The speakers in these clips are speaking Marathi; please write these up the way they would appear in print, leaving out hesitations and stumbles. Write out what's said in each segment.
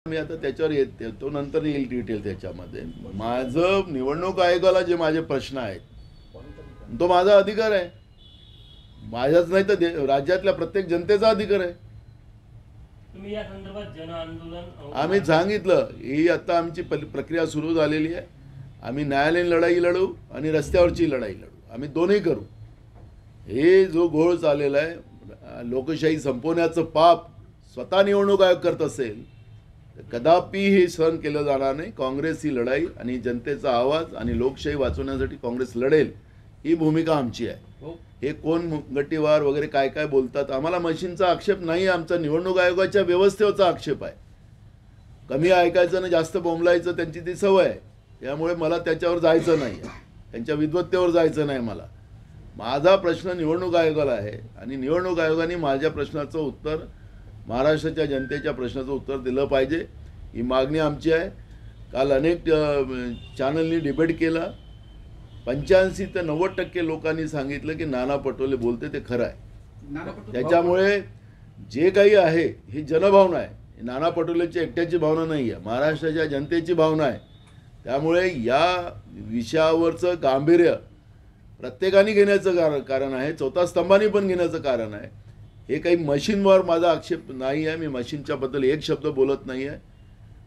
मी आता त्याच्यावर येतो, नंतर येईल डिटेल त्याच्यामध्ये. माझं निवडणूक आयोगाला जे माझे प्रश्न आहेत तो माझा अधिकार आहे, माझ्याच नाही तर राज्यातल्या प्रत्येक जनतेचा अधिकार आहे. तुम्ही या संदर्भात जन आंदोलन आम्ही सांगितलं ही आता आमची प्रक्रिया सुरू झालेली आहे. आम्ही न्यायालयीन लढाई लढू आणि रस्त्यावरची लढाई लढू, आम्ही दोन्ही करू. हे जो घोळ चाललेला आहे, लोकशाही संपवण्याचं पाप स्वतः निवडणूक आयोग करत असेल तर कदापि हे सहन केलं जाणार नाही. काँग्रेस ही लढाई आणि जनतेचा आवाज आणि लोकशाही वाचवण्यासाठी काँग्रेस लढेल, ही भूमिका आमची आहे. हे कोण गट्टीवार वगैरे काय काय बोलतात, आम्हाला मशीनचा आक्षेप नाही, आमचा निवडणूक आयोगाच्या व्यवस्थेचा आक्षेप आहे. कमी ऐकायचं ना जास्त बोंबलायचं त्यांची ती सवय आहे, त्यामुळे मला त्याच्यावर जायचं नाही आहे, त्यांच्या विद्वत्तेवर जायचं नाही. माझा प्रश्न निवडणूक आयोगाला आहे आणि निवडणूक आयोगाने माझ्या प्रश्नाचं उत्तर, महाराष्ट्राच्या जनतेच्या प्रश्नाचं उत्तर दिलं पाहिजे, ही मागणी आमची आहे. काल अनेक चॅनलनी डिबेट केला. 85 ते 90% लोकांनी सांगितलं की नाना पटोले बोलते ते खरं आहे. त्याच्यामुळे जे काही आहे ही जनभावना आहे, नाना पटोलेची एकट्याची भावना नाही आहे, महाराष्ट्राच्या जनतेची भावना आहे. त्यामुळे या विषयावरचं गांभीर्य प्रत्येकाने घेण्याचं कारण आहे, चौथा स्तंभाने पण घेण्याचं कारण आहे. हे काही मशीनवर माझा आक्षेप नाही आहे, मी मशीनच्याबद्दल एक शब्द बोलत नाही आहे.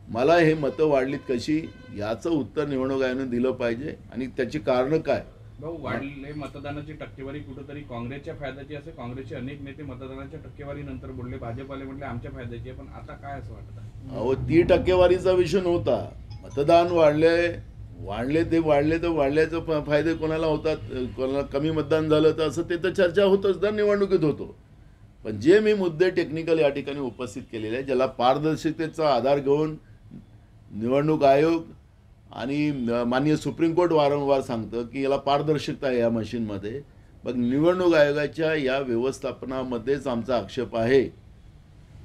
मला हे मतं वाढलीत कशी याचं उत्तर निवडणूक आयोगाने दिलं पाहिजे आणि त्याची कारणं काय. भाऊ, वाढले मतदानाची टक्केवारी कुठेतरी काँग्रेसच्या फायद्याची असे काँग्रेसचे अनेक नेते मतदानाच्या टक्केवारी नंतर बोलले, भाजपवाले म्हटले आमच्या फायद्याची आहे, पण आता काय असं वाटतं? अहो, ती टक्केवारीचा विषय नव्हता. मतदान वाढले ते वाढले तर वाढल्याचे फायदे कोणाला होतात, कोणाला कमी मतदान झालं तर असं ते तर चर्चा होतच, दर निवडणुकीत होतो. पण जे मी मुद्दे टेक्निकल या ठिकाणी उपस्थित केलेले आहे, ज्याला पारदर्शकतेचा आधार घेऊन निवडणूक आयोग आणि माननीय सुप्रीम कोर्ट वारंवार सांगतं की याला पारदर्शकता आहे या मशीनमध्ये, मग निवडणूक आयोगाच्या या व्यवस्थापनामध्येच आमचा आक्षेप आहे.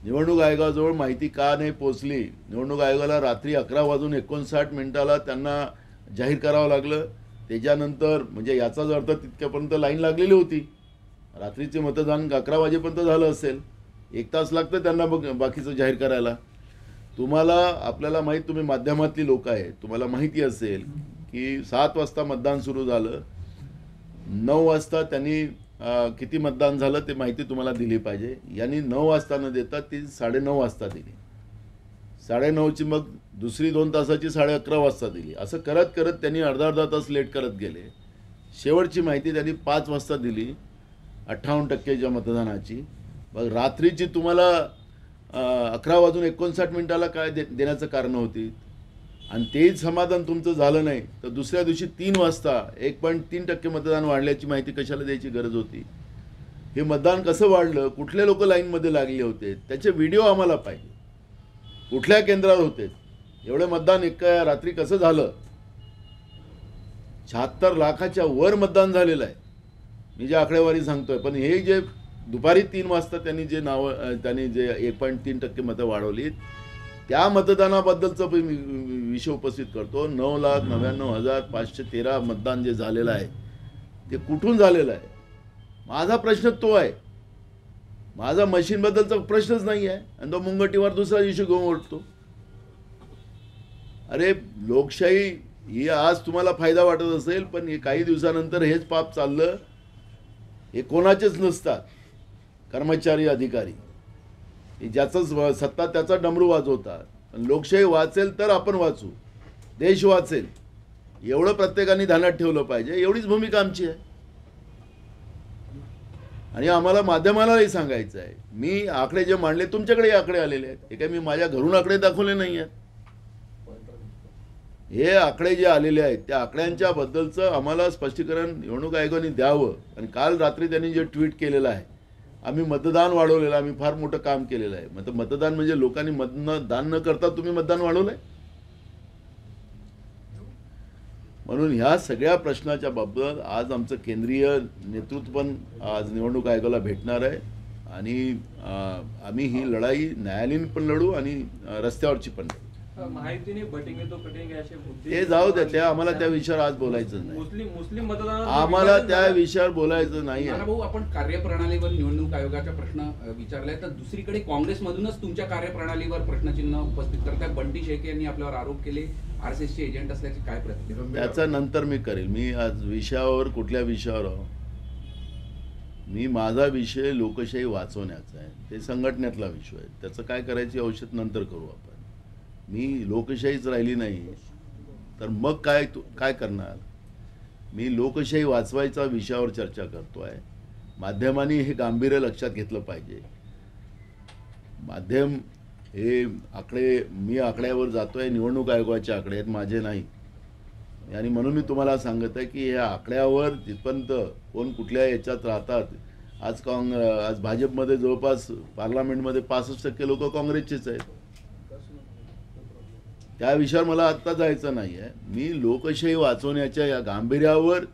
निवडणूक आयोगाजवळ माहिती का नाही पोचली? निवडणूक आयोगाला रात्री 11:59 त्यांना जाहीर करावं लागलं. त्याच्यानंतर म्हणजे याचाच अर्थ तितक्यापर्यंत लाईन लागलेली होती. रात्रीचे मतदान 11 वाजेपर्यंत झालं असेल, 1 तास लागतं त्यांना बाकीचं जाहीर करायला. आपल्याला माहीत, तुम्ही माध्यमातली लोक आहे, तुम्हाला माहिती असेल की 7 वाजता मतदान सुरू झालं, 9 वाजता त्यांनी किती मतदान झालं ते माहिती तुम्हाला दिली पाहिजे. यांनी 9 वाजता न देता ती 9:30 वाजता दिली. 9:30ची मग दुसरी 2 तासाची 11:30 वाजता दिली. असं करत करत त्यांनी अर्धा तास लेट करत गेले. शेवटची माहिती त्यांनी 5 वाजता दिली 58% मतदानाची. मग रात्रीची तुम्हाला 11:59 काय देण्याचं कारण होती, आणि तेही समाधान तुमचं झालं नाही तर दुसऱ्या दिवशी 3 वाजता 1.3% मतदान वाढल्याची माहिती कशाला द्यायची गरज होती? हे मतदान कसं वाढलं, कुठले लोक लाईनमध्ये लागले होते, त्याचे व्हिडिओ आम्हाला पाहिजे. कुठल्या केंद्रावर होते, एवढे मतदान एका रात्री कसं झालं? 76 लाखाच्या वर मतदान झालेलं आहे, मी जे आकडेवारी सांगतोय. पण हे जे दुपारी 3 वाजता त्यांनी जे 1.3% मतं वाढवली, त्या मतदानाबद्दलचा विषय उपस्थित करतो. 9,99,513 मतदान जे झालेलं आहे ते कुठून झालेलं आहे? माझा प्रश्न तो आहे. माझा मशीनबद्दलचा प्रश्नच नाही आहे, आणि तो मुंगटीवर दुसरा इश्यू घेऊन ओढतो. अरे, लोकशाही ही आज तुम्हाला फायदा वाटत असेल, पण हे काही दिवसानंतर हेच पाप चाललं. हे कोणाचेच नसतात, कर्मचारी अधिकारी, ज्याचं सत्ता त्याचा डमरू वाजवतात. पण लोकशाही वाचेल तर आपण वाचू, देश वाचेल, एवढं प्रत्येकाने ध्यानात ठेवलं पाहिजे. एवढीच भूमिका आमची आहे. आणि आम्हाला माध्यमालाही सांगायचं आहे, मी आकडे जे मांडले तुमच्याकडे आकडे आलेले आहेत, हे काय मी माझ्या घरून आकडे दाखवले नाही आहेत. हे आकडे जे आलेले आहेत त्या आकड्यांच्या बद्दलचं आम्हाला स्पष्टीकरण निवडणूक आयोगाने द्यावं. आणि काल रात्री त्यांनी जे ट्विट केलेलं आहे, आम्ही मतदान वाढवलेलं, आम्ही फार मोठं काम केलेलं आहे. मतदान म्हणजे लोकांनी मतदान न करता तुम्ही मतदान वाढवलंय. म्हणून ह्या सगळ्या प्रश्नाच्या बाबत आज आमचं केंद्रीय नेतृत्व पण आज निवडणूक आयोगाला भेटणार आहे, आणि आम्ही ही लढाई न्यायालयीन पण लढू आणि रस्त्यावरची पण लढू. माहितीने बटिंग तो कटिंग असे मुद्दे ते जाऊ द्या, त्या आम्हाला त्या विषयावर आज बोलायचं नाही. मुस्लिम मतदार आम्हाला त्या विषयावर बोलायचं नाही आहे. भाऊ, आपण कार्यप्रणालीवर निवडणूक आयोगाचा प्रश्न विचारलाय, तर दुसरीकडे काँग्रेसमधूनच तुमच्या कार्यप्रणालीवर प्रश्नचिन्ह उपस्थित करताय. बंटी शेळके यांनी आपल्यावर आरोप केले आरएसएसचे एजंट असल्याची काय प्रतिक्रिया? त्याचा नंतर मी करेल. मी आज विषयावर, कुठल्या विषयावर आहो? मी माझा विषय लोकशाही वाचवण्याचा आहे, ते संघटनेतला विषय आहे. त्याचं काय करायची औषध नंतर करू आपण. मी लोकशाहीच राहिली नाही तर मग काय करणार? मी लोकशाही वाचवायचा विषयावर चर्चा करतो आहे. माध्यमांनी हे गांभीर्य लक्षात घेतलं पाहिजे. माध्यम हे आकडे, मी आकड्यावर जातोय, निवडणूक आयोगाचे आकडे आहेत, माझे नाही. आणि म्हणून मी तुम्हाला सांगत आहे की या आकड्यावर जिथपर्यंत कोण कुठल्या याच्यात राहतात, आज भाजपमध्ये जवळपास पार्लमेंटमध्ये 65% लोक काँग्रेसचेच आहेत. त्या विषयावर मला आत्ता जायचं नाही आहे. मी लोकशाही वाचवण्याच्या या गांभीर्यावर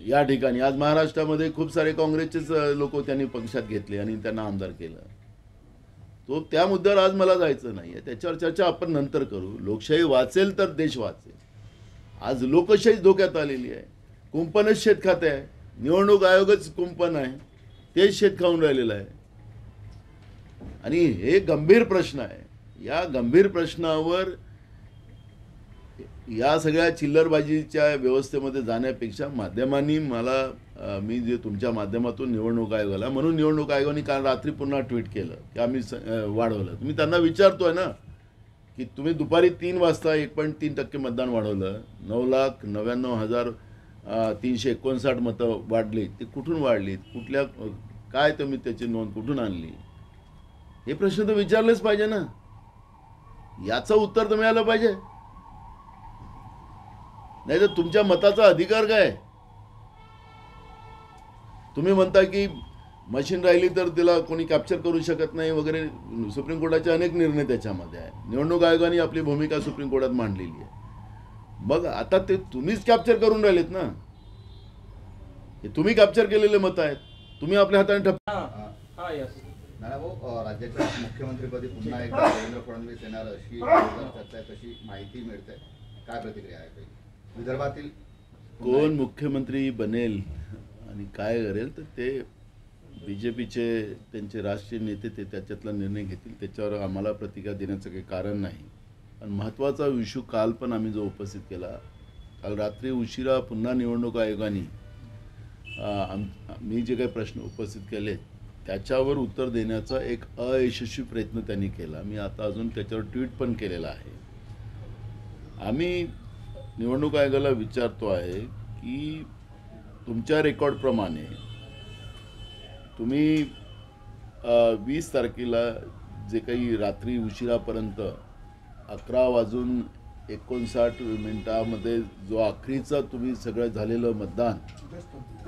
या ठिकाणी आज महाराष्ट्रामध्ये खूप सारे काँग्रेसचेच लोक त्यांनी पक्षात घेतले आणि त्यांना आमदार केलं. त्या मुद्द्यावर आज मला जायचं नाही आहे. त्याच्यावर चर्चा आपण नंतर करू. लोकशाही वाचेल तर देश वाचेल. आज लोकशाहीच धोक्यात आलेली आहे. कुंपणच शेत खाते आहे. निवडणूक आयोगच कुंपण आहे, तेच शेत खाऊन राहिलेलं आहे. आणि हे गंभीर प्रश्न आहे. या गंभीर प्रश्नावर या सगळ्या चिल्लरबाजीच्या व्यवस्थेमध्ये जाण्यापेक्षा माध्यमांनी मला, मी जे तुमच्या माध्यमातून निवडणूक आयोगाला, म्हणून निवडणूक आयोगाने काल रात्री पुन्हा ट्विट केलं की आम्ही वाढवलं. तुम्ही त्यांना विचारतोय ना की तुम्ही दुपारी 3 वाजता 1.3% मतदान वाढवलं, 9,99,359 मतं वाढली. ती कुठून वाढलीत? कुठल्या, काय तुम्ही त्याची नोंद कुठून आणली? हे प्रश्न तर विचारलेच पाहिजे ना. याचं उत्तर तर मिळालं पाहिजे. नाही तर तुमच्या मताचा अधिकार काय? तुम्ही म्हणता की मशीन राहिली तर तिला कोणी कॅप्चर करू शकत नाही वगैरे. सुप्रीम कोर्टाचे अनेक निर्णय त्याच्यामध्ये आहे. निवडणूक आयोगाने आपली भूमिका सुप्रीम कोर्टात मांडलेली आहे. मग आता ते तुम्हीच कॅप्चर करून राहिलेत ना. हे तुम्ही कॅप्चर केलेले मत आहेत. तुम्ही आपल्या हाताने हा यस नानाभाऊ, राज्याच्या मुख्यमंत्रीपदी पुन्हा एकदा देवेंद्र फडणवीस येणार अशी चर्चा आहे, कशी माहिती मिळते, काय प्रतिक्रिया आहे काही? विदर्भातील कोण मुख्यमंत्री बनेल आणि काय करेल तर ते बीजेपीचे त्यांचे राष्ट्रीय नेते ते त्याच्यातला निर्णय घेतील. त्याच्यावर आम्हाला प्रतिक्रिया देण्याचं काही कारण नाही. पण महत्त्वाचा इश्यू काल पण आम्ही जो उपस्थित केला, काल रात्री उशिरा पुन्हा निवडणूक आयोगाने मी जे काही प्रश्न उपस्थित केले त्याच्यावर उत्तर देण्याचा एक अयशस्वी प्रयत्न त्यांनी केला. मी आता अजून त्याच्यावर ट्विट पण केलेला आहे. आम्ही निवडणूक आयोगाला विचारतो आहे की तुमच्या रेकॉर्डप्रमाणे तुम्ही 20 तारखेला जे काही रात्री उशिरापर्यंत 11:59 जो अखेरीचा तुम्ही सगळं झालेलं मतदान,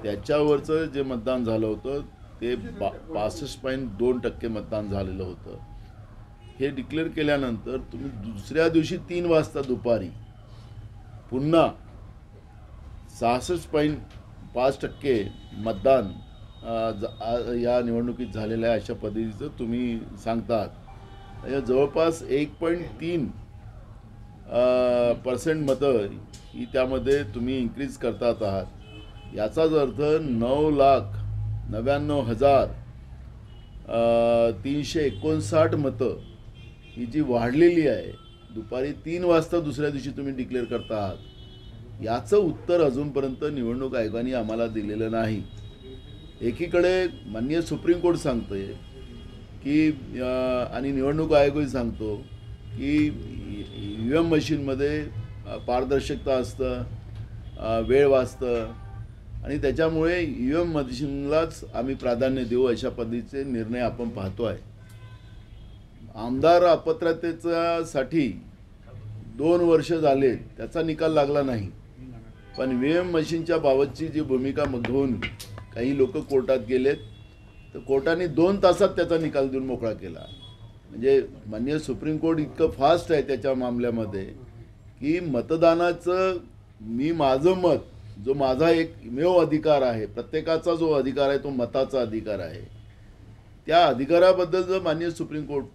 त्याच्यावरचं जे मतदान झालं होतं ते 65.2% मतदान झालेलं होतं. हे डिक्लेअर केल्यानंतर तुम्ही दुसऱ्या दिवशी 3 वाजता दुपारी पुन्हा 66.5% मतदान या निवडणुकीत झालेलं आहे अशा पद्धतीचं तुम्ही सांगतात. जवळपास 1.3% मतं ही त्यामध्ये तुम्ही इन्क्रीज करतात आहात. याचाच अर्थ 9,99,359 मतं ही जी वाढलेली आहे, दुपारी 3 वाजता दुसऱ्या दिवशी तुम्ही डिक्लेअर करता आहात. याचं उत्तर अजूनपर्यंत निवडणूक आयोगाने आम्हाला दिलेलं नाही. एकीकडे माननीय सुप्रीम कोर्ट सांगतोय की आणि निवडणूक आयोगही सांगतो की EVM मशीनमध्ये पारदर्शकता असतं, वेळ वाचतं आणि त्याच्यामुळे EVM मशीनलाच आम्ही प्राधान्य देऊ अशा पद्धतीचे निर्णय आपण पाहतो आहे. आमदार अपात्रतेसाठी 2 वर्ष झाले, त्याचा निकाल लागला नाही. पण EVM मशीनच्या बाबतची जी भूमिका घेऊन काही लोक कोर्टात गेलेत, तर कोर्टाने 2 तासात त्याचा निकाल देऊन मोकळा केला. म्हणजे माननीय सुप्रीम कोर्ट इतकं फास्ट आहे त्याच्या मामल्यामध्ये की मतदानाचं, मी माझं मत, जो माझा एकमेव अधिकार आहे, प्रत्येकाचा जो अधिकार आहे तो मताचा अधिकार आहे, त्या अधिकाराबद्दल जर माननीय सुप्रीम कोर्ट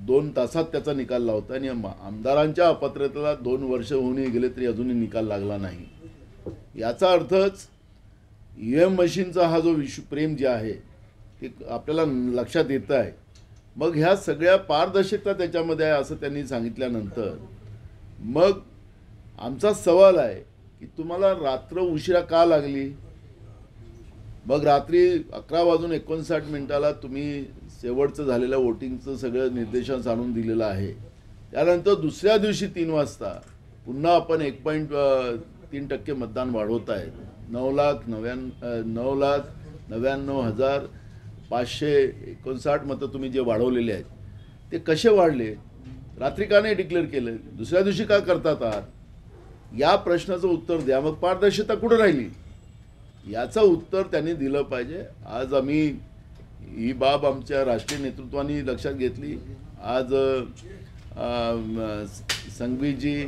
2 तासात त्याचा निकाल लावता आणि आमदारांच्या अपात्रतेला 2 वर्ष होऊनही गेले तरी अजूनही निकाल लागला नाही, याचा अर्थच EVM मशीनचा हा जो प्रेम जे आहे ते आपल्याला लक्षात येतं आहे. मग ह्या सगळ्या पारदर्शकता त्याच्यामध्ये आहे असं त्यांनी सांगितल्यानंतर मग आमचा सवाल आहे की तुम्हाला रात्र उशिरा का लागली? मग रात्री 11:59 तुम्ही शेवटचं झालेलं वोटिंगचं सगळं निर्देशांश आणून दिलेलं आहे. त्यानंतर दुसऱ्या दिवशी 3 वाजता पुन्हा आपण 1.3% मतदान वाढवत आहेत. 9,99,559 मतं तुम्ही जे वाढवलेले आहेत ते कसे वाढले? रात्री का नाही डिक्लेअर केलं? दुसऱ्या दिवशी का करतात आहात? या प्रश्नाचं उत्तर द्या. मग पारदर्शकता कुठं राहिली याचं उत्तर त्यांनी दिलं पाहिजे. आज आम्ही ही बाब आमच्या राष्ट्रीय नेतृत्वाने लक्षात घेतली. आज संघवीजी,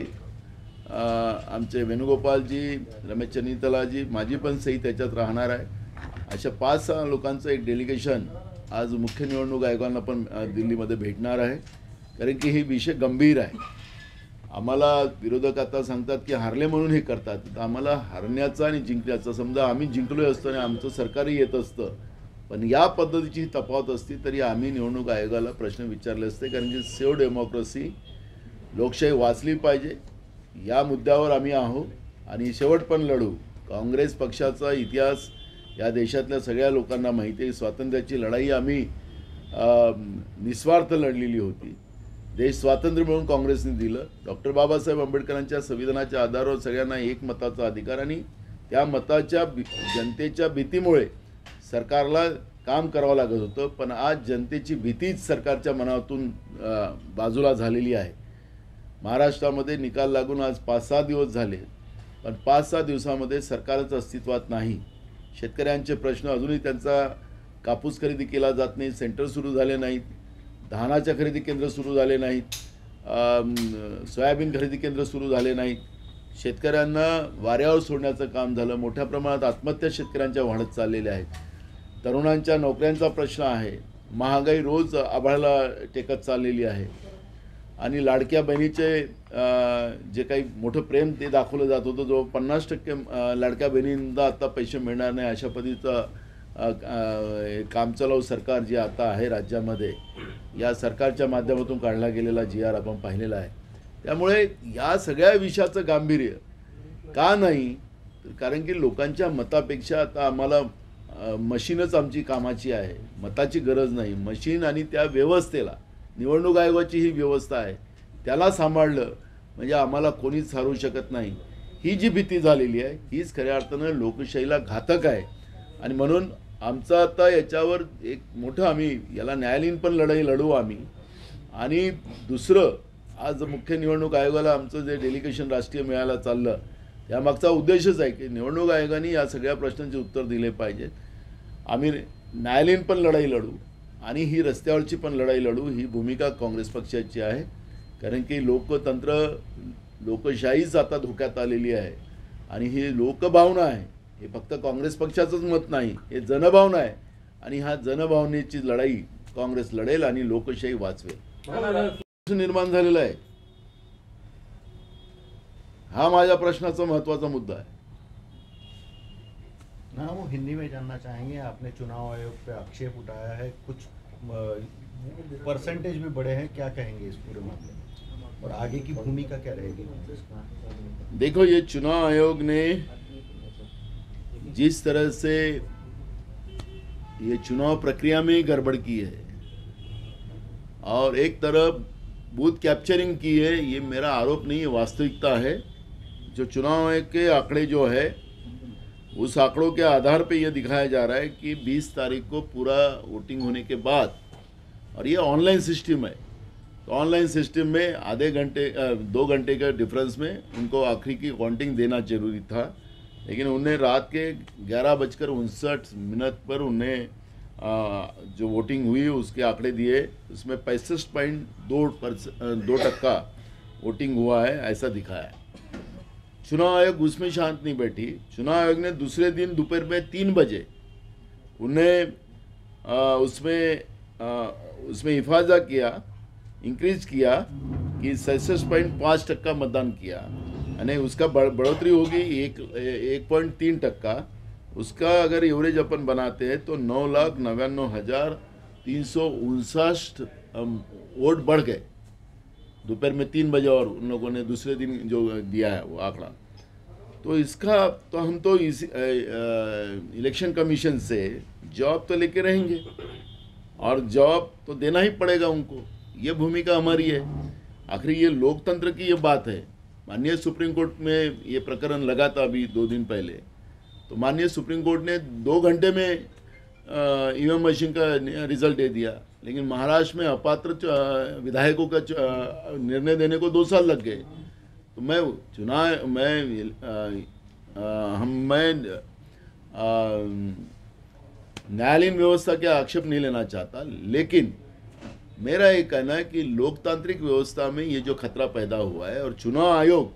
आमचे वेणुगोपालजी, रमेश चन्नीतलाजी, माझी पण सही त्याच्यात राहणार आहे. अशा 5-6 लोकांचं एक डेलिगेशन आज मुख्य निवडणूक आयोगांना पण दिल्लीमध्ये भेटणार आहे. कारण की हे विषय गंभीर आहे. आम्हाला विरोधक आता सांगतात की हारले म्हणून हे करतात. तर आम्हाला हारण्याचा आणि जिंकण्याचा, समजा आम्ही जिंकलोय असतो आणि आमचं सरकारही येत असतं, पण या पद्धतीची तफावत असती तरी आम्ही निवडणूक आयोगाला प्रश्न विचारले असते. कारण की सेव्ह डेमोक्रेसी, लोकशाही वाचली पाहिजे या मुद्द्यावर आम्ही आहोत आणि शेवट पण लढू. काँग्रेस पक्षाचा इतिहास या देशातल्या सगळ्या लोकांना माहिती आहे. स्वातंत्र्याची लढाई आम्ही निस्वार्थ लढलेली होती. देश स्वातंत्र्य म्हणून काँग्रेसने दिलं. डॉक्टर बाबासाहेब आंबेडकरांच्या संविधानाच्या आधारावर सगळ्यांना एक मताचा अधिकार आणि त्या मताच्या जनतेच्या भीतीमुळे सरकारला काम करावं लागत होतं. पण आज जनतेची भीतीच सरकारच्या मनातून बाजूला झालेली आहे. महाराष्ट्रामध्ये निकाल लागून आज 5-6 दिवस झाले, पण 5-6 दिवसामध्ये सरकारच अस्तित्वात नाही. शेतकऱ्यांचे प्रश्न अजूनही, त्यांचा कापूस खरेदी केला जात नाही, सेंटर सुरू झाले नाहीत, धानाच्या खरेदी केंद्र सुरू झाले नाहीत, सोयाबीन खरेदी केंद्र सुरू झाले नाहीत. शेतकऱ्यांना वाऱ्यावर सोडण्याचं काम झालं. मोठ्या प्रमाणात आत्महत्या शेतकऱ्यांच्या वाढत चाललेल्या आहेत. तरुणांच्या नोकऱ्यांचा प्रश्न आहे. महागाई रोज आभाळाला टेकत चाललेली आहे. आणि लाडक्या बहिणीचे जे काही मोठं प्रेम ते दाखवलं जात होतं, जो 50% लाडक्या बहिणींना आता पैसे मिळणार नाही अशा पद्धतीचं कामचलाऊ सरकार जे आता आहे राज्यामध्ये, या सरकारच्या माध्यमातून काढला गेलेला GR आपण पाहिलेला आहे. त्यामुळे या सगळ्या विषयाचं गांभीर्य का नाही? कारण की लोकांच्या मतापेक्षा आता आम्हाला मशीनच आमची कामाची आहे. मताची गरज नाही. मशीन आणि त्या व्यवस्थेला, निवडणूक आयोगाची ही व्यवस्था आहे, त्याला सांभाळलं म्हणजे आम्हाला कोणीच हरवू शकत नाही. ही जी भीती झालेली आहे हीच खऱ्या अर्थानं लोकशाहीला घातक आहे. आणि म्हणून आमचं आता याच्यावर एक मोठं, आम्ही याला न्यायालयीन पण लढाई लढू आम्ही. आणि दुसरं, आज मुख्य निवडणूक आयोगाला आमचं जे डेलिगेशन राष्ट्रीय मिळायला चाललं, त्यामागचा उद्देशच आहे की निवडणूक आयोगाने या सगळ्या प्रश्नांचे उत्तर दिले पाहिजेत. आम्ही न्यायालयीन पण लढाई लढू आणि ही रस्त्यावरची पण लढाई लढू. ही भूमिका काँग्रेस पक्षाची आहे. कारण की लोकतंत्र, लोकशाहीच आता धोक्यात आलेली आहे. आणि ही लोकभावना आहे. हे फक्त काँग्रेस पक्षाचंच मत नाही, हे जनभावना आहे. आणि ह्या जनभावनेची लढाई काँग्रेस लढेल आणि लोकशाही वाचवेल. निर्माण झालेला आहे. हा माझ्या प्रश्नाचा महत्त्वाचा मुद्दा आहे. ना वो हिंदी में जानना चाहेंगे. आपने चुनाव आयोग पे आक्षेप उठाया है, कुछ परसेंटेज भी बढ़े हैं, क्या कहेंगे इस पूरे मामले में और आगे की भूमिका क्या रहेगी? देखो, ये चुनाव आयोग ने जिस तरह से ये चुनाव प्रक्रिया में गड़बड़ की है और एक तरफ बूथ कैप्चरिंग की है, ये मेरा आरोप नहीं है, वास्तविकता है. जो चुनाव आयोग के आंकड़े जो है, उस आंकड़ों के आधार पे ये दिखाया जा रहा है कि 20 तारीख को पूरा वोटिंग होने के बाद, और ये ऑनलाइन सिस्टम है, तो ऑनलाइन सिस्टम में आधे घंटे 2 घंटे के डिफरेंस में उनको आखिरी की काउंटिंग देना जरूरी था. लेकिन उन्हें रात के 11:59 पर उन्हें जो वोटिंग हुई उसके आंकड़े दिए, उसमें 65.2% वोटिंग हुआ है, ऐसा दिखाया है. चुनाव आयोग उसमें शांत नहीं बैठी. चुनाव आयोग ने दूसरे दिन दोपहर में 3 बजे उन्हें उसमें उसमें हिफाजा किया, इंक्रीज किया कि 66.5% मतदान किया आणि उसका बढ़ोतरी होगी 1.3%। उसका अगर एवरेज अपन बनाते हैं तो 9,99,359 वोट बढ़ गए दोपहर में 3 बजे, और उन लोगों ने दूसरे दिन जो दिया है वो आंकड़ा। तो इसका तो हम तो इस इलेक्शन कमीशन से जवाब तो लेके रहेंगे, और जवाब तो देना ही पड़ेगा उनको। ये भूमिका हमारी है। आखिर ये लोकतंत्र की ये बात है। माननीय सुप्रीम कोर्ट में ये प्रकरण लगा था अभी 2 दिन पहले, तो माननीय सुप्रीम कोर्ट ने 2 घंटे में ईवीएम मशीन का रिजल्ट दे दिया, लेकिन महाराष्ट्र में अपात्र विधायकों का निर्णय देने को 2 साल लग गए। तो मैं न्यायालयीन व्यवस्था के आक्षेप नहीं लेना चाहता, लेकिन मेरा ये कहना है कि लोकतांत्रिक व्यवस्था में ये जो खतरा पैदा हुआ है, और चुनाव आयोग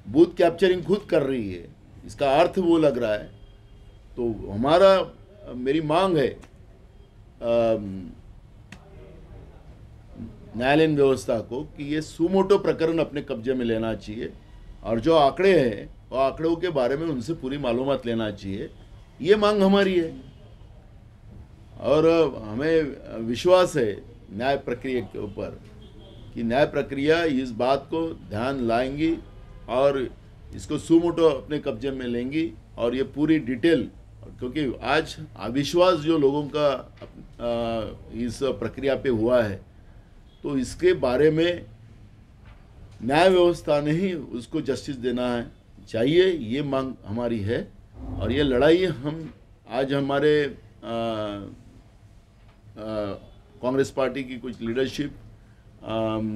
बूथ कैप्चरिंग खुद कर रही है, इसका अर्थ वो लग रहा है। तो मेरी मांग है न्यायालयीन व्यवस्था को कि ये सुमोटो प्रकरण अपने कब्जे में लेना चाहिए, और जो आंकड़े हैं वो आंकड़ों के बारे में उनसे पूरी मालूमात लेना चाहिए। ये मांग हमारी है, और हमें विश्वास है न्याय प्रक्रिया के ऊपर कि न्याय प्रक्रिया इस बात को ध्यान लाएंगी और इसको सुमोटो अपने कब्जे में लेंगी, और ये पूरी डिटेल, क्योंकि आज अविश्वास जो लोगों का इस प्रक्रिया पे हुआ है, तो इसके बारे में न्याय व्यवस्था ने ही उसको जस्टिस देना है चाहिए। ये मांग हमारी है, और ये लड़ाई हम आज हमारे कांग्रेस पार्टी की कुछ लीडरशिप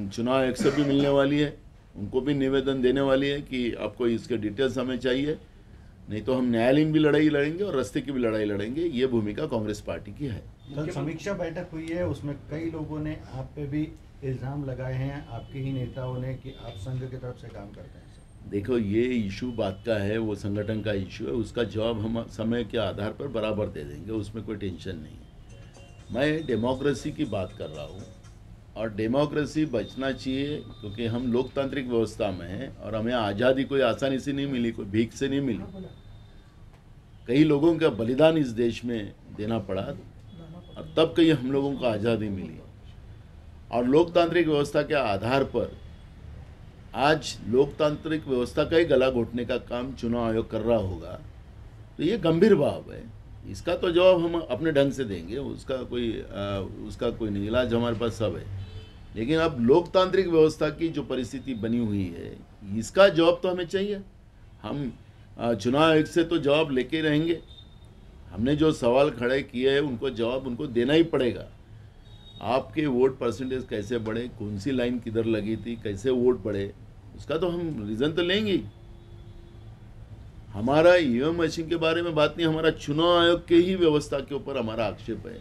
चुनाव आयोग से भी मिलने वाली है, उनको भी निवेदन देने वाली है कि आपको इसके डिटेल्स हमें चाहिए, नहीं तो हम न्यायालयीन भी लड़ाई लड़ेंगे और रास्ते की भी लड़ाई लड़ेंगे। ये भूमिका कांग्रेस पार्टी की है। कल समीक्षा बैठक हुई है, उसमें कई लोगों ने आप पे भी इल्ज़ाम लगाए हैं, आपके ही नेताओं ने, कि आप संघ की तरफ से काम करते हैं। देखो, ये इशू बात का है, वो संगठन का इशू है, उसका जवाब हम समय के आधार पर बराबर दे देंगे, उसमें कोई टेंशन नहीं है। मैं डेमोक्रेसी की बात कर रहा हूँ, और डेमोक्रेसी बचना चाहिए, क्योंकि हम लोकतांत्रिक व्यवस्था में हैं, और हमें आज़ादी कोई आसानी से नहीं मिली, कोई भीख से नहीं मिली। कई लोगों का बलिदान इस देश में देना पड़ा, और तब कहीं हम लोगों को आज़ादी मिली। और लोकतांत्रिक व्यवस्था के आधार पर आज लोकतांत्रिक व्यवस्था का ही गला घोटने का काम चुनाव आयोग कर रहा होगा, तो ये गंभीर भाव है। इसका तो जवाब हम अपने ढंग से देंगे, उसका कोई नहीं, इलाज हमारे पास सब है। लेकिन अब लोकतांत्रिक व्यवस्था की जो परिस्थिति बनी हुई है, इसका जवाब तो हमें चाहिए। हम चुनाव आयोग से तो जवाब लेके रहेंगे। हमने जो सवाल खड़े किए हैं उनको जवाब उनको देना ही पड़ेगा। आपके वोट परसेंटेज कैसे बढ़े, कौन सी लाइन किधर लगी थी, कैसे वोट बढ़े, उसका तो हम रीज़न तो लेंगे। हमारा ईवीएम मशीन के बारे में बात नहीं, हमारा चुनाव आयोग के ही व्यवस्था के ऊपर हमारा आक्षेप है,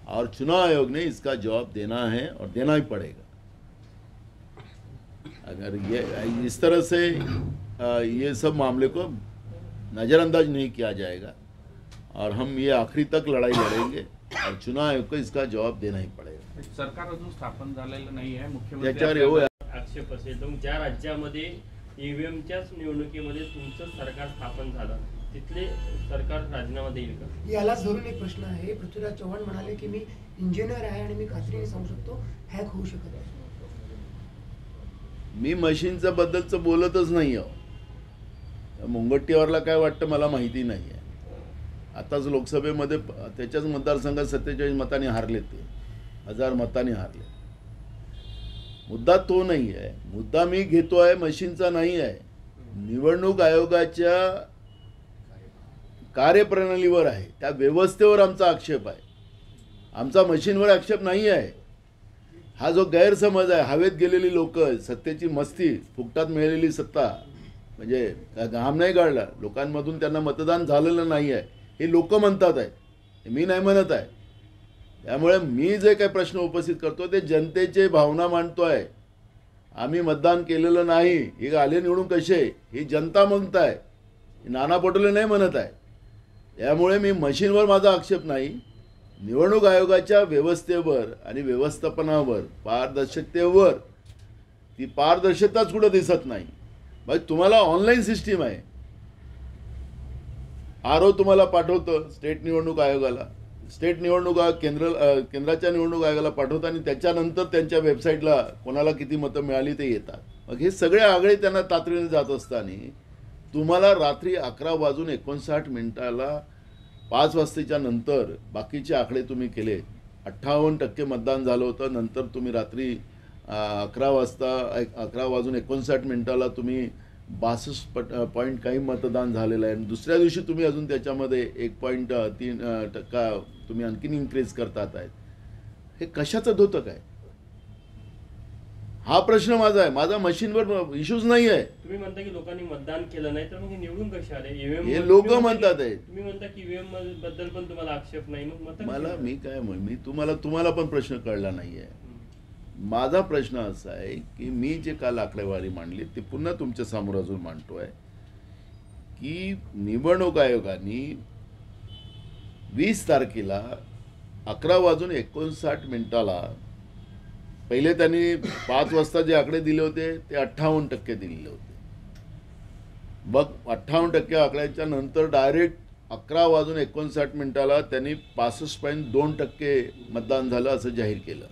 और चुनाव आयोग ने इसका जवाब देना है और देना ही पड़ेगा। अगर ये इस तरह से ये सब मामले को नज़रअंदाज नहीं किया जाएगा, और हम ये आखिरी तक लड़ाई लड़ेंगे, और चुनाव आयोग को इसका जवाब देना ही पड़ेगा। सरकार अजून स्थापन झालेलं नाही आहे, त्याच्यावर एवढं मुख्यमंत्री आक्षेप असेल तर ज्या राज्यामध्ये ईव्हीएमच्याच निवडणुकीमध्ये तुमचं सरकार स्थापन झालं, तिथले सरकार राजीनामा देईल का? यालाच धरून एक प्रश्न आहे. पृथ्वीराज चव्हाण म्हणाले की मी इंजिनियर आहे आणि मी खात्रीने सांगू शकतो हॅक होऊ शकत आहे. मी मशीनचं बद्दलचं बोलतच नाही आहो. मुंगट्टीवारला काय वाटतं मला माहिती नाही आहे. आताच लोकसभेमध्ये त्याच्याच मतदारसंघात 47 मतांनी हारले, ते 1000 मतांनी हारले. मुद्दा तो नाही आहे. मुद्दा मी घेतो आहे मशीनचा नाही आहे, निवडणूक आयोगाच्या कार्यप्रणालीवर आहे, त्या व्यवस्थेवर आमचा आक्षेप आहे. आमचा मशीनवर आक्षेप नाही आहे. हा जो गैरसमज आहे, हवेत गेलेली लोक, सत्तेची मस्ती, फुकटात मिळालेली सत्ता, म्हणजे घाम नाही गाळला, लोकांमधून त्यांना मतदान झालेलं नाही आहे, हे लोक म्हणतात आहे, मी नाही म्हणत आहे. त्यामुळे मी जे काही प्रश्न उपस्थित करतो ते जनतेचे भावना मांडतो आहे. आम्ही मतदान केलेलं नाही, हे आले निवडून कसे, ही जनता म्हणत आहे, नाना पटोले नाही म्हणत आहे. त्यामुळे मी मशीनवर माझा आक्षेप नाही, निवडणूक आयोगाच्या व्यवस्थेवर आणि व्यवस्थापनावर, पारदर्शकतेवर ती पारदर्शकताच कुठं दिसत नाही. मग तुम्हाला ऑनलाईन सिस्टीम आहे. आरओ तुम्हाला पाठवतं स्टेट निवडणूक आयोगाला, स्टेट निवडणूक आयोग केंद्राच्या निवडणूक आयोगाला पाठवतं आणि त्याच्यानंतर त्यांच्या वेबसाईटला कोणाला किती मतं मिळाली ते येतात. मग हे सगळे आगळे त्यांना तातडीने जात असताना तुम्हाला रात्री 11:59 5 वाजताच्या नंतर बाकीचे आकडे तुम्ही केले. 58% मतदान झालं होतं. नंतर तुम्ही रात्री 11:59 तुम्ही 62 पॉईंट काही मतदान झालेलं आहे. दुसऱ्या दिवशी तुम्ही अजून त्याच्यामध्ये 1.3% तुम्ही आणखीन इन्क्रीज करतात आहेत. हे कशाचं धोतक आहे? हा प्रश्न माझा आहे. माझा मशीनवर इश्यूज नाही आहे. तुम्ही म्हणता की लोकांनी मतदान केलं नाही तर मग हे निवडून कसे आले? ईव्हीएम हे लोक म्हणतात आहे. तुम्ही म्हणता की ईव्हीएम बद्दल पण तुम्हाला आक्षेप नाही, मग मतं मला मी काय मी तुम्हाला पण प्रश्न कळला नाहीये. माझा प्रश्न असा आहे की मी जे काल आकडेवारी मांडली ते पुन्हा तुमच्या समोर अजून मांडतोय की निवडणूक आयोगाने 20 तारखेला 11:59 पहिले त्यांनी 5 वाजता जे आकडे दिले होते ते 58% दिलेले होते. मग 58% आकड्याच्या नंतर डायरेक्ट 11:59 त्यांनी 65.2% मतदान झालं असं जाहीर केलं.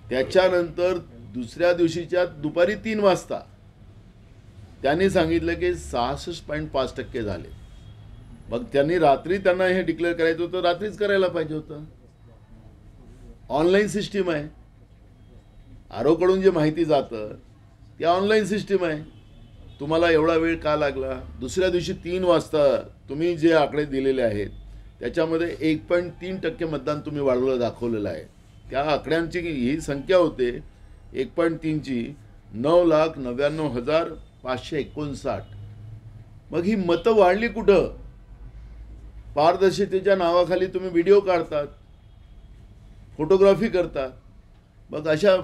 त्याच्यानंतर दुसऱ्या दिवशीच्या दुपारी 3 वाजता त्यांनी सांगितलं की 66.5% झाले. मग त्यांनी रात्री त्यांना हे डिक्लेअर करायचं होतं, रात्रीच करायला पाहिजे होतं. ऑनलाईन सिस्टीम आहे. आरोकडून जे माहिती जातं ती ऑनलाईन सिस्टीम आहे. तुम्हाला एवढा वेळ का लागला? दुसऱ्या दिवशी 3 वाजता तुम्ही जे आकडे दिलेले आहेत त्याच्यामध्ये 1.3% मतदान तुम्ही वाढवलं दाखवलेलं आहे. त्या आकड्यांची ही संख्या होते 1.3 ची 9,99,559. मग ही मतं वाढली कुठं? पारदर्शकतेच्या नावाखाली तुम्ही व्हिडिओ काढतात, फोटोग्राफी करतात. मग अशा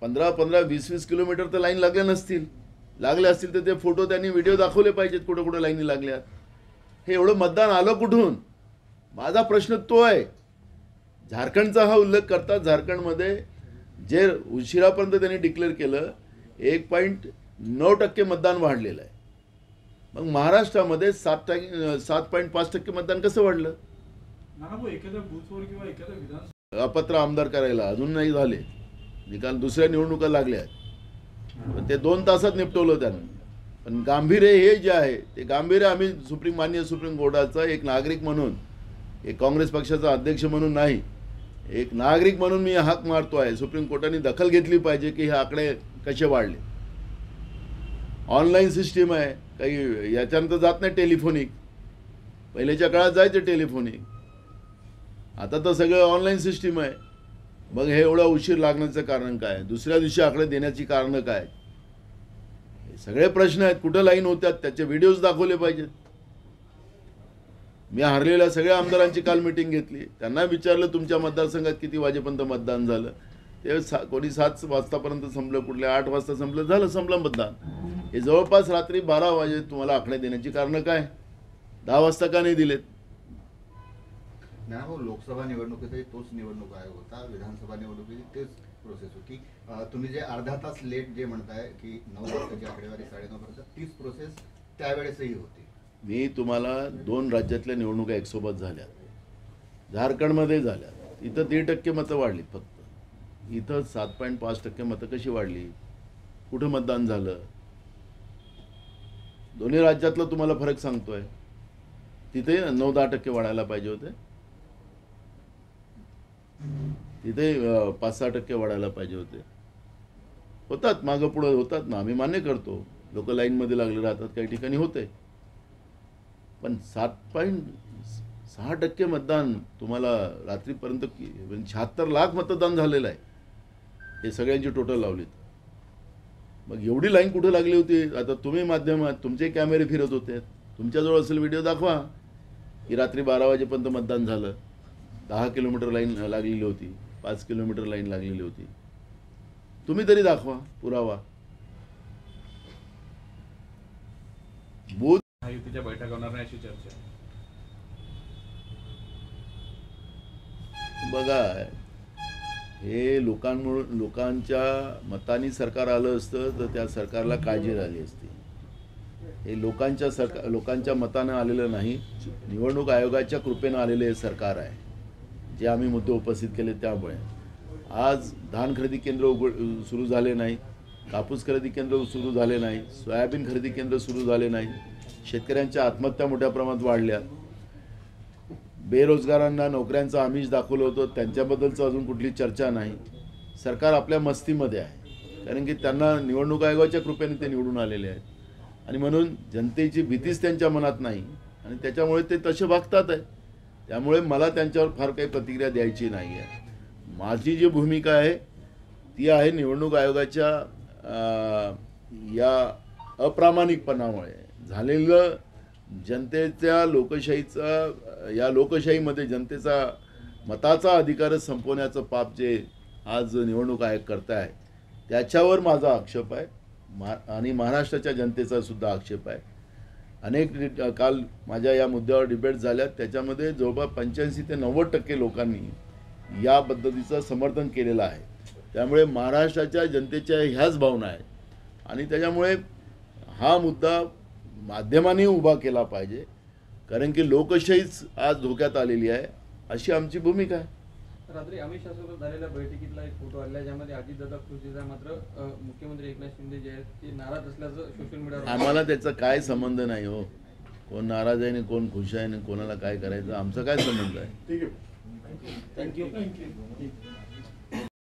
15-15, 20-20 किलोमीटर तर लाईन लागल्या नसतील. लागल्या असतील तर ते फोटो त्यांनी व्हिडिओ दाखवले पाहिजेत कुठं कुठं लाईनी लागल्यात. हे एवढं मतदान आलं कुठून? माझा प्रश्न तो आहे. झारखंडचा हा उल्लेख करतात. झारखंडमध्ये जे उशिरापर्यंत त्यांनी डिक्लेअर केलं 1.9% मतदान वाढलेलं आहे. मग महाराष्ट्रामध्ये 7.5% मतदान कसं वाढलं? एखाद्या बूथवर किंवा एखाद्या विधान अपात्र आमदार करायला अजून नाही झाले. निकाल दुसऱ्या निवडणुका लागल्या आहेत. पण ते 2 तासात निपटवलं त्यांनी. पण गांभीर्य हे जे आहे ते गांभीर्य आम्ही माननीय सुप्रीम कोर्टाचा एक नागरिक म्हणून, एक काँग्रेस पक्षाचा अध्यक्ष म्हणून नाही, एक नागरिक म्हणून मी हाक मारतो आहे. सुप्रीम कोर्टाने दखल घेतली पाहिजे की हे आकडे कसे वाढले. ऑनलाईन सिस्टीम आहे. काही याच्यानंतर जात नाही टेलिफोनिक. पहिल्याच्या काळात जायचं टेलिफोनिक. आता तर सगळं ऑनलाईन सिस्टीम आहे. मग हे एवढा उशीर लागण्याचं कारण काय? दुसऱ्या दिवशी आकडे देण्याची कारणं काय? हे सगळे प्रश्न आहेत. कुठं लाईन होत्यात त्याचे व्हिडिओज दाखवले पाहिजेत. मी हारलेल्या सगळ्या आमदारांची काल मीटिंग घेतली. त्यांना विचारलं तुमच्या मतदारसंघात किती वाजेपर्यंत मतदान झालं. ते कोणी 7 वाजतापर्यंत संपलं, कुठल्या 8 वाजता संपलं मतदान. हे जवळपास रात्री 12 वाजे तुम्हाला आकडे देण्याची कारणं काय? 10 वाजता का नाही दिलेत? नाही, लोकसभा निवडणुकीतही तोच निवडणूक आयोग होता, विधानसभा निवडणुकीत तेच प्रोसेस होती. तुम्ही जे अर्धा तास लेट जे म्हणताय की 9 वाजताची आकडेवारी 9:30 पर्यंत, तीच प्रोसेस त्यावेळेसही होती. मी तुम्हाला 2 राज्यातल्या निवडणुका एकसोबत झाल्या. झारखंडमध्ये झाल्या. इथं 1.5% मतं वाढलीत फक्त. इथं 7.5% मतं कशी वाढली? कुठं मतदान झालं? दोन्ही राज्यातलं तुम्हाला फरक सांगतोय. तिथे 9-10% वाढायला पाहिजे होते. तिथे 5-6% वाढायला पाहिजे होते. होतात मागं पुढं होतात ना, आम्ही मान्य करतो. लोक लाईनमध्ये लागले राहतात, काही ठिकाणी होते. पण 7.6% मतदान तुम्हाला रात्रीपर्यंत 76 लाख मतदान झालेलं आहे. हे सगळ्यांची टोटल लावलीत. मग एवढी लाईन कुठे लागली होती? आता तुम्ही माध्यमात तुमचे कॅमेरे फिरत होते. तुमच्याजवळ असेल व्हिडिओ दाखवा की रात्री 12 वाजेपर्यंत मतदान झालं. 10 किलोमीटर लाईन लागलेली होती, 5 किलोमीटर लाईन लागलेली होती. तुम्ही तरी दाखवा पुरावा. महायुतीच्या बैठका होणार नाही अशी चर्चा. बघा, हे लोकांच्या मतानी सरकार आलं असतं तर त्या सरकारला काळजी राहिली असती. हे लोकांच्या मतानं आलेलं नाही, निवडणूक आयोगाच्या कृपेनं आलेलं हे सरकार आहे. जे आम्ही मुद्दे उपस्थित केले त्यामुळे आज धान खरेदी केंद्र सुरू झाले नाही, कापूस खरेदी केंद्र सुरू झाले नाही, सोयाबीन खरेदी केंद्र सुरू झाले नाही, शेतकऱ्यांच्या आत्महत्या मोठ्या प्रमाणात वाढल्या, बेरोजगारांना नोकऱ्यांचं आमिष दाखवलं होतं त्यांच्याबद्दलचं अजून कुठली चर्चा नाही. सरकार आपल्या मस्तीमध्ये आहे, कारण की त्यांना निवडणूक आयोगाच्या कृपेने ते निवडून आलेले आहेत आणि म्हणून जनतेची भीतीच त्यांच्या मनात नाही आणि त्याच्यामुळे ते तसे वागतात आहे. त्यामुळे मला त्यांच्यावर फार काही प्रतिक्रिया द्यायची नाही आहे. माझी जी भूमिका आहे ती आहे निवडणूक आयोगाच्या या अप्रामाणिकपणामुळे झालेलं जनतेच्या या लोकशाहीमध्ये जनतेचा मताचा अधिकारच संपवण्याचं पाप जे आज निवडणूक आयोग करताय त्याच्यावर माझा आक्षेप आहे आणि महाराष्ट्राच्या जनतेचा सुद्धा आक्षेप आहे. काल माझ्या या मुद्द्यावर डिबेट झाल्या, त्याच्यामध्ये जवळपास 85 ते 90% लोकांनी या पद्धतीचं समर्थन केलेलं आहे. त्यामुळे महाराष्ट्राच्या जनतेच्या ह्याच भावना आहेत आणि त्याच्यामुळे हा मुद्दा माध्यमांनी उभा केला पाहिजे, कारण की लोकशाहीच आज धोक्यात आलेली आहे, अशी आमची भूमिका आहे. रात्री अमित शहा सोबत झालेल्या बैठकीतला एक फोटो आला ज्यामध्ये अजितदादा खुश दिसतात, मात्र मुख्यमंत्री एकनाथ शिंदे जे आहेत ते नाराज असल्याचं सोशल मीडियावर. आम्हाला त्याचा काय संबंध नाही हो. कोण नाराज आहे आणि कोण खुश आहे आणि कोणाला काय करायचं आमचा काय संबंध आहे. ठीक आहे. थँक्यू.